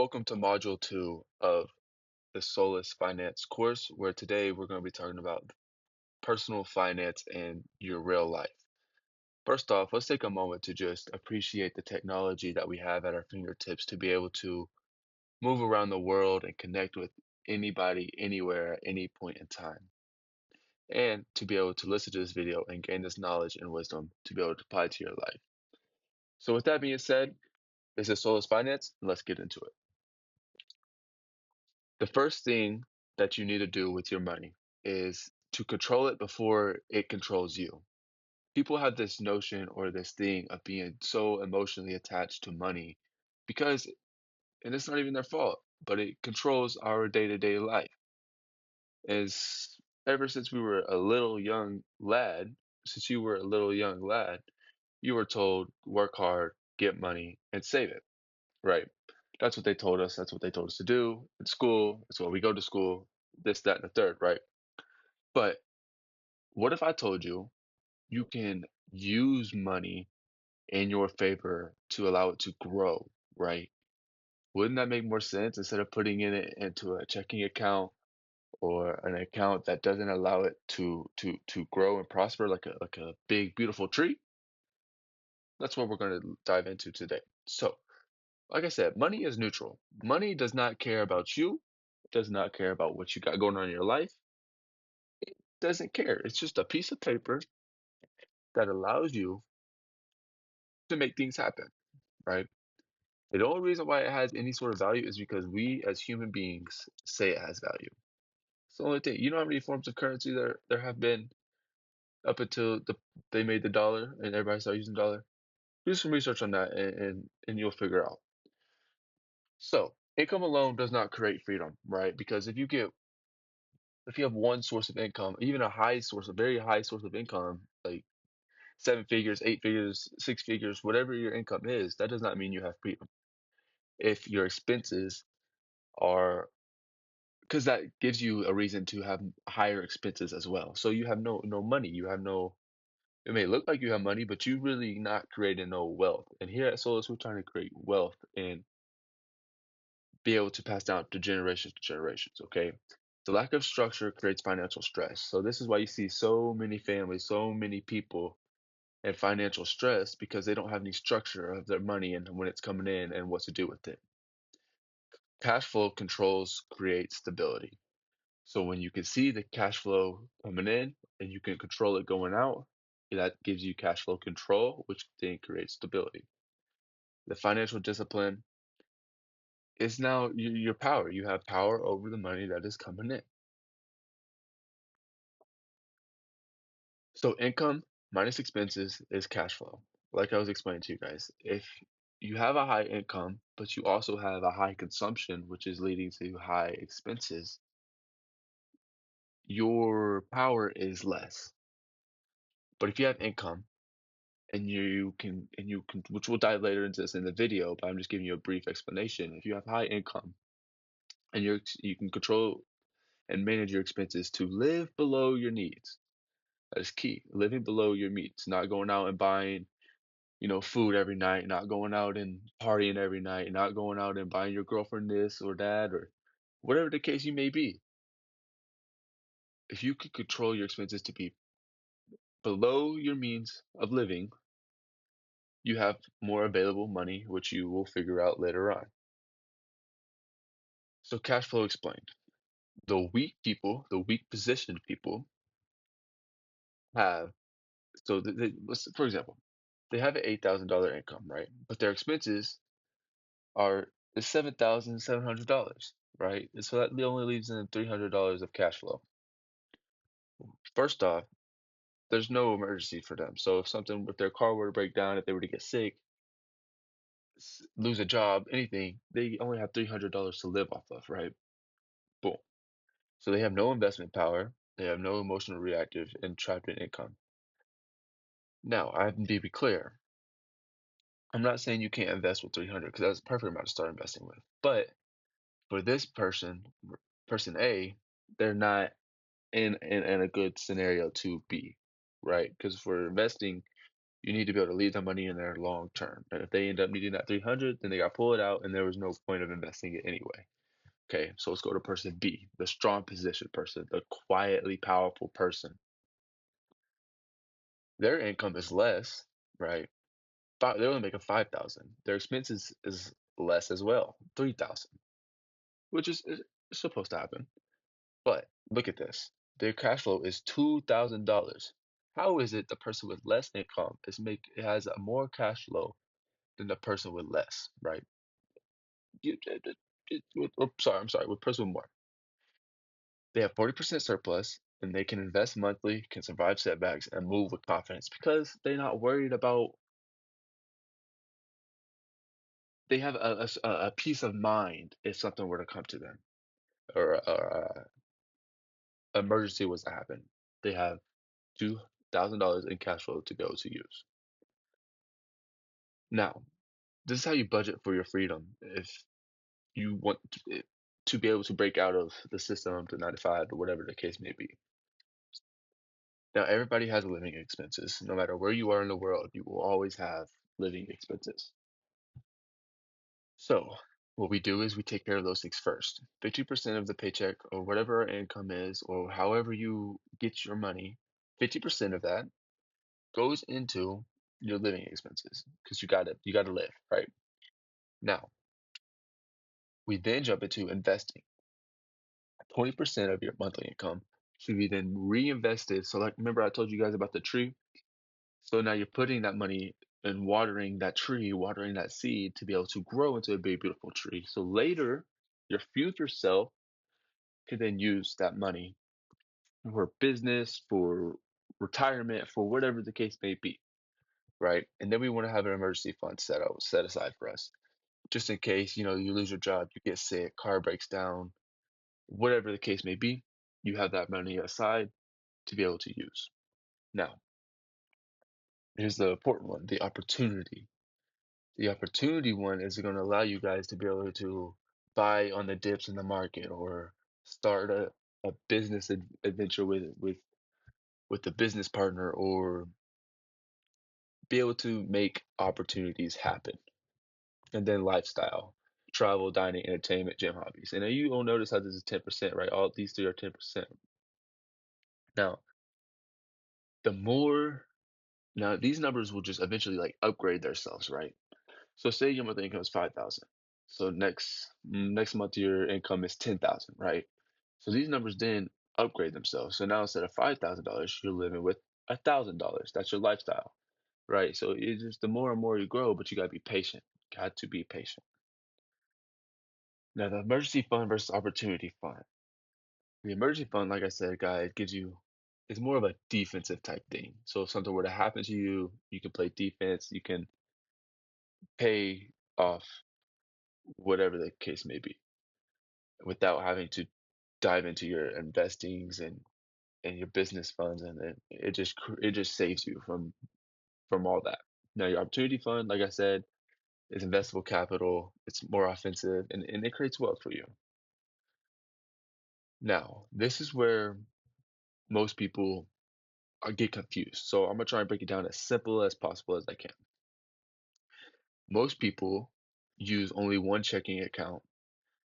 Welcome to Module 2 of the SOLUS Finance course, where today we're going to be talking about personal finance in your real life. First off, let's take a moment to just appreciate the technology that we have at our fingertips to be able to move around the world and connect with anybody, anywhere, at any point in time, and to be able to listen to this video and gain this knowledge and wisdom to be able to apply to your life. So, with that being said, this is SOLUS Finance, and let's get into it. The first thing that you need to do with your money is to control it before it controls you. People have this notion or this thing of being so emotionally attached to money because, and it's not even their fault, but it controls our day-to-day life. As ever since we were a little young lad, since you were a little young lad, you were told work hard, get money, and save it, right? That's what they told us. That's what they told us to do in school. That's why we go to school, this, that, and the third, right? But what if I told you you can use money in your favor to allow it to grow, right? Wouldn't that make more sense instead of putting it into a checking account or an account that doesn't allow it to grow and prosper like a big beautiful tree? That's what we're going to dive into today. So, like I said, money is neutral. Money does not care about you, does not care about what you got going on in your life. Doesn't care. It's just a piece of paper that allows you to make things happen, right? The only reason why it has any sort of value is because we as human beings say it has value. It's the only thing. You know how many forms of currency there have been up until they made the dollar and everybody started using the dollar? Do some research on that and you'll figure out. So income alone does not create freedom, right? Because if you have one source of income, even a high source, a very high source of income, like seven figures, eight figures, six figures, whatever your income is, that does not mean you have freedom. If your expenses are, because that gives you a reason to have higher expenses as well. So you have no money. You have no. It may look like you have money, but you really not creating no wealth. And here at Solus, we're trying to create wealth and be able to pass down to generations to generations. Okay. The lack of structure creates financial stress. So this is why you see so many families, so many people in financial stress because they don't have any structure of their money and when it's coming in and what to do with it. Cash flow controls create stability. So when you can see the cash flow coming in and you can control it going out, that gives you cash flow control, which then creates stability. The financial discipline is now your power. You have power over the money that is coming in. So income minus expenses is cash flow. Like I was explaining to you guys, if you have a high income, but you also have a high consumption, which is leading to high expenses, your power is less. But if you have income and you can, which we'll dive later into this in the video, but I'm just giving you a brief explanation. If you have high income and you can control and manage your expenses to live below your needs, that is key. Living below your means, not going out and buying, food every night, not going out and partying every night, not going out and buying your girlfriend this or that or whatever the case you may be. If you could control your expenses to be below your means of living, you have more available money, which you will figure out later on. So cash flow explained. The weak positioned people have, so for example, they have an $8,000 income, right? But their expenses are $7,700, right? And so that only leaves them $300 of cash flow. First off, there's no emergency for them. So if their car were to break down, if they were to get sick, lose a job, anything, they only have $300 to live off of, right? Boom. So they have no investment power. They have no emotional reactive and trapped in income. Now, I have to be clear. I'm not saying you can't invest with 300 because that's a perfect amount to start investing with. But for this person A, they're not in a good scenario to be, right? Because for investing, You need to be able to leave the money in there long term. And if they end up needing that 300, then they got to pull it out and there was no point of investing it anyway. Okay, so let's go to person B, the strong position person, the quietly powerful person. Their income is less, right? They're only making 5,000. Their expenses is less as well, 3,000, which is supposed to happen. But look at this. Their cash flow is $2,000. How is it the person with less income has a more cash flow than the person with less, right? I'm sorry, with person with more. They have 40% surplus and they can invest monthly, can survive setbacks, and move with confidence because they're not worried about, they have a peace of mind if something were to come to them or emergency was to happen. They have $2,000 in cash flow to go to use. Now, this is how you budget for your freedom if you want to be able to break out of the system to 9 to 5 or whatever the case may be. Now, everybody has living expenses. No matter where you are in the world, you will always have living expenses. So, what we do is we take care of those things first. 50% of the paycheck or whatever our income is, or however you get your money, 50% of that goes into your living expenses because you gotta live, right? Now, we then jump into investing. 20% of your monthly income should be then reinvested. So, like, remember I told you guys about the tree? So now you're putting that money and watering that tree, watering that seed to be able to grow into a big, beautiful tree. So later, your future self could then use that money for business, for retirement, for whatever the case may be, right? And then we want to have an emergency fund set aside for us, just in case, you lose your job, you get sick, car breaks down, whatever the case may be, you have that money aside to be able to use. Now, here's the important one, the opportunity. The opportunity one is going to allow you guys to be able to buy on the dips in the market or start a business adventure with a business partner or be able to make opportunities happen. And then lifestyle, travel, dining, entertainment, gym hobbies. And then you will notice how this is 10%, right? All these three are 10%. Now, the more now these numbers will just eventually like upgrade themselves, right? So say your monthly income is 5,000. So next month your income is 10,000, right? So these numbers then upgrade themselves. So now instead of $5,000, you're living with $1,000. That's your lifestyle, right? So it's just the more and more you grow, but you gotta be patient. Got to be patient. Now the emergency fund versus opportunity fund. The emergency fund, like I said, guys, gives you it's more of a defensive type thing. So if something were to happen to you, you can play defense. You can pay off whatever the case may be without having to dive into your investings and your business funds, and then it just saves you from all that. Now your opportunity fund, like I said, is investable capital. It's more offensive and it creates wealth for you. Now this is where most people get confused. So I'm gonna try and break it down as simple as possible as I can. Most people use only one checking account,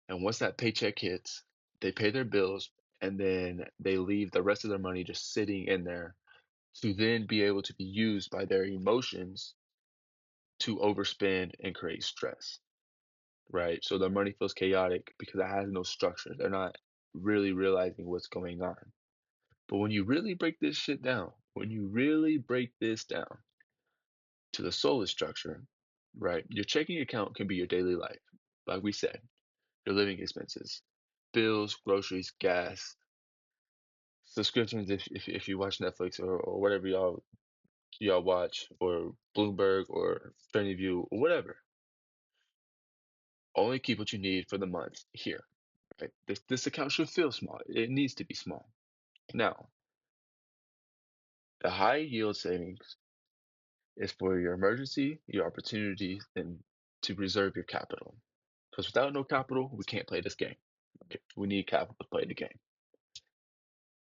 and once that paycheck hits, they pay their bills and then they leave the rest of their money just sitting in there to then be able to be used by their emotions to overspend and create stress, right? So their money feels chaotic because it has no structure. They're not really realizing what's going on. But when you really break this shit down, when you really break this down to the SOLUS structure, right? Your checking account can be your daily life. Like we said, your living expenses, bills, groceries, gas, subscriptions if you watch Netflix or whatever y'all watch, or Bloomberg or Trending View or whatever. Only keep what you need for the month here. Right? This account should feel small. It needs to be small. Now, the high yield savings is for your emergency, your opportunities, and to reserve your capital. Because without no capital, we can't play this game. Okay? We need capital to play the game.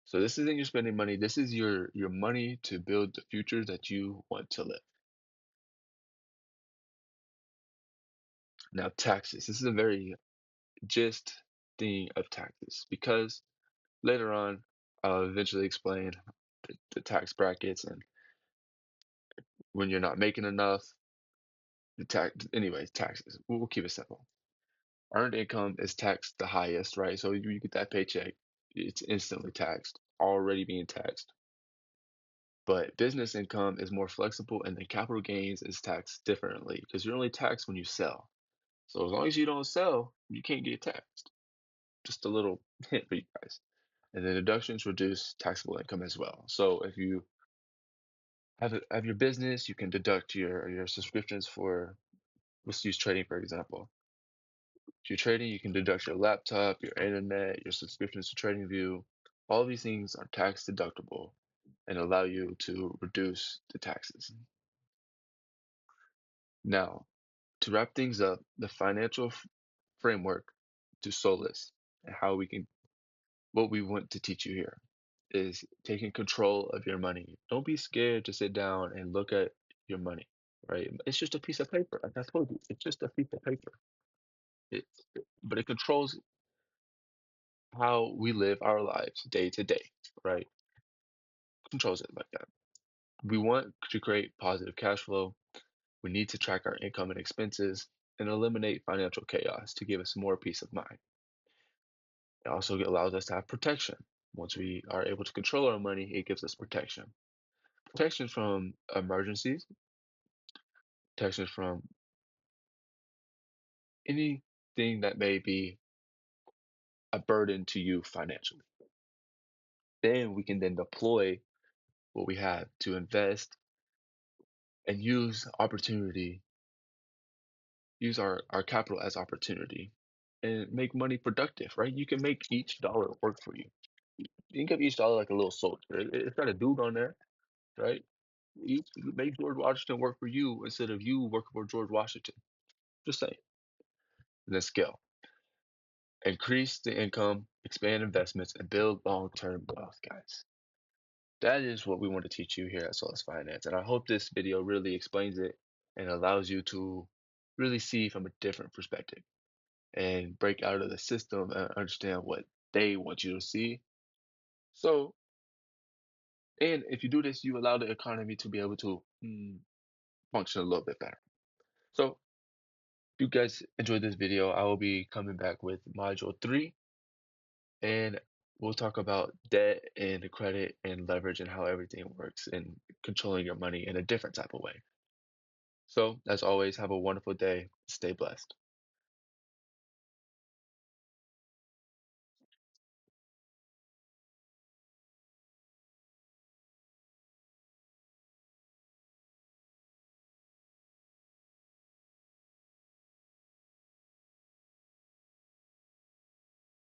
So this isn't your spending money. This is your money to build the future that you want to live. Now, taxes. This is a very gist thing of taxes because later on, I'll eventually explain the tax brackets and when you're not making enough, anyways, taxes. We'll keep it simple. Earned income is taxed the highest, right? So you get that paycheck, it's instantly taxed, already being taxed. But business income is more flexible, and then capital gains is taxed differently because you're only taxed when you sell. So as long as you don't sell, you can't get taxed. Just a little hint for you guys. And then deductions reduce taxable income as well. So if you have your business, you can deduct your subscriptions for, let's use trading for example. If you're trading, you can deduct your laptop, your internet, your subscriptions to TradingView. All of these things are tax deductible and allow you to reduce the taxes. Now, to wrap things up, the financial framework to Solus and how we can, what we want to teach you here is taking control of your money. Don't be scared to sit down and look at your money, right? It's just a piece of paper. Like I told you, it's just a piece of paper. It, but it controls how we live our lives day to day, right? Controls it like that. We want to create positive cash flow. We need to track our income and expenses and eliminate financial chaos to give us more peace of mind. It also allows us to have protection. Once we are able to control our money, it gives us protection. Protection from emergencies, protection from anything that may be a burden to you financially. Then we can then deploy what we have to invest and use our capital as opportunity and make money productive, right? You can make each dollar work for you. Think of each dollar like a little soldier. It's got a dude on there, right? You make George Washington work for you instead of you working for George Washington. Just saying. And then scale. Increase the income, expand investments, and build long-term wealth, guys. That is what we want to teach you here at Solus Finance. And I hope this video really explains it and allows you to really see from a different perspective and break out of the system and understand what they want you to see. So, and if you do this, you allow the economy to be able to function a little bit better. So, if you guys enjoyed this video, I will be coming back with module 3, and we'll talk about debt and credit and leverage and how everything works and controlling your money in a different type of way. So, as always, have a wonderful day. Stay blessed.